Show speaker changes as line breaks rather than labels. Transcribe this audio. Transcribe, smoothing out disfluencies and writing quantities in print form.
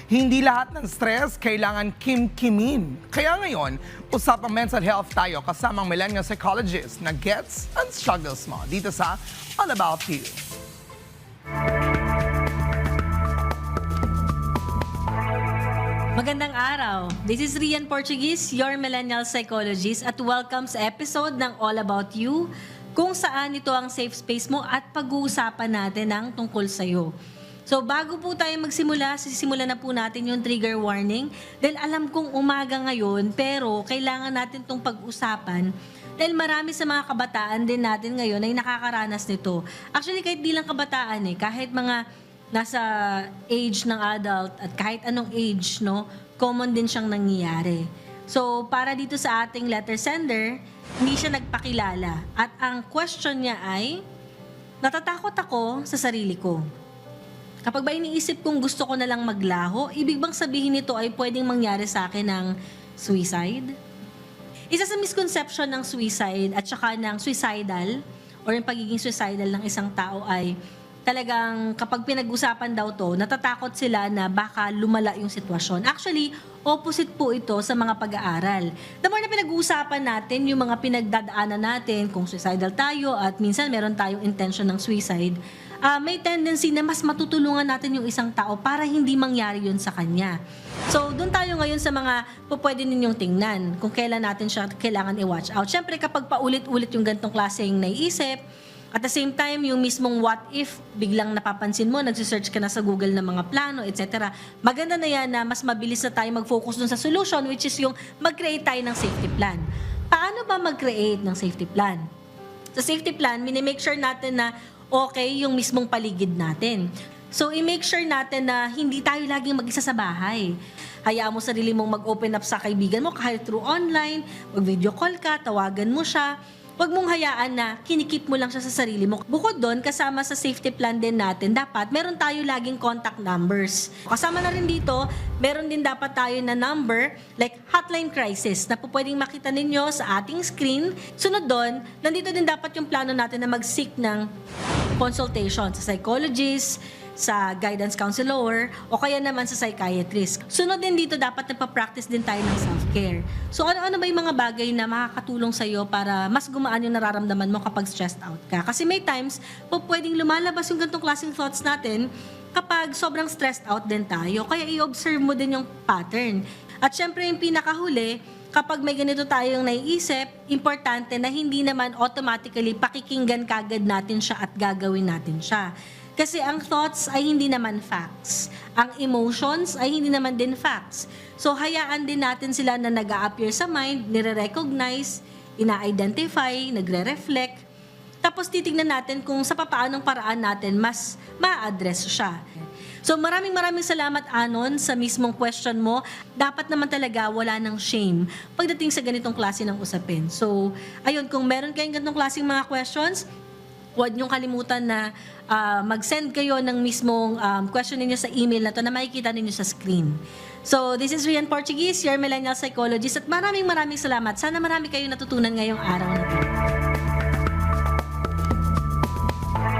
Hindi lahat ng stress kailangan kim-kimin. Kaya ngayon, usapang mental health tayo kasamang millennial psychologist na gets and struggles mo dito sa All About You.
Magandang araw. This is Rian Portuguese, your millennial psychologist at welcome sa episode ng All About You, kung saan ito ang safe space mo at pag-uusapan natin ang tungkol sa'yo. So bago po tayo magsimula, sisimulan na po natin yung trigger warning dahil alam kong umaga ngayon pero kailangan natin itong pag-usapan dahil marami sa mga kabataan din natin ngayon ay nakakaranas nito. Actually kahit di lang kabataan kahit mga nasa age ng adult at kahit anong age, no, common din siyang nangyayari. So, para dito sa ating letter sender, hindi siya nagpakilala. At ang question niya ay, natatakot ako sa sarili ko. Kapag ba iniisip kong gusto ko na lang maglaho, ibig bang sabihin nito ay pwedeng mangyari sa akin ng suicide? Isa sa misconception ng suicide at saka ng suicidal or yung pagiging suicidal ng isang tao ay talagang kapag pinag-usapan daw to, natatakot sila na baka lumala yung sitwasyon. Actually, opposite po ito sa mga pag-aaral. The more na pinag-uusapan natin yung mga pinagdadaanan natin, kung suicidal tayo at minsan meron tayong intention ng suicide, may tendency na mas matutulungan natin yung isang tao para hindi mangyari yun sa kanya. So, doon tayo ngayon sa mga pwede ninyong tingnan kung kailan natin siya kailangan i-watch out. Siyempre, kapag paulit-ulit yung ganitong klaseng naiisip, at the same time, yung mismong what if, biglang napapansin mo, nagsisearch ka na sa Google ng mga plano, etc. Maganda na yan na mas mabilis na tayo mag-focus dun sa solution, which is yung mag-create tayo ng safety plan. Paano ba mag-create ng safety plan? Sa safety plan, minimake sure natin na okay yung mismong paligid natin. So, i-make sure natin na hindi tayo laging mag-isa sa bahay. Hayaan mo sarili mong mag-open up sa kaibigan mo kahit through online, mag-video call ka, tawagan mo siya. Huwag mong hayaan na kinikip mo lang siya sa sarili mo. Bukod doon, kasama sa safety plan din natin, dapat meron tayo laging contact numbers. Kasama na rin dito, meron din dapat tayo na number like hotline crisis na po pwedeng makita ninyo sa ating screen. Sunod doon, nandito din dapat yung plano natin na mag-seek ng consultation sa psychologist, sa guidance counselor, o kaya naman sa psychiatrist. Sunod din dito, dapat nagpa-practice din tayo ng self-care. So ano-ano ba yung mga bagay na makakatulong sa'yo para mas gumaan yung nararamdaman mo kapag stressed out ka? Kasi may times, pwedeng lumalabas yung ganitong klaseng thoughts natin kapag sobrang stressed out din tayo. Kaya i-observe mo din yung pattern. At syempre yung pinakahuli, kapag may ganito tayong naiisip, importante na hindi naman automatically pakikinggan kagad natin siya at gagawin natin siya. Kasi ang thoughts ay hindi naman facts. Ang emotions ay hindi naman din facts. So, hayaan din natin sila na nag-a-appear sa mind, nire-recognize, ina-identify, nagre-reflect. Tapos titignan natin kung sa papaanong paraan natin mas ma-address siya. So, maraming salamat, Anon, sa mismong question mo. Dapat naman talaga wala ng shame pagdating sa ganitong klase ng usapin. So, ayun, kung meron kayong ganitong klaseng mga questions, huwag niyong kalimutan na mag-send kayo ng mismong question ninyo sa email na to na makikita ninyo sa screen. So, this is Rian Portuguese, your millennial psychologist, at maraming salamat. Sana marami kayong natutunan ngayong araw na to.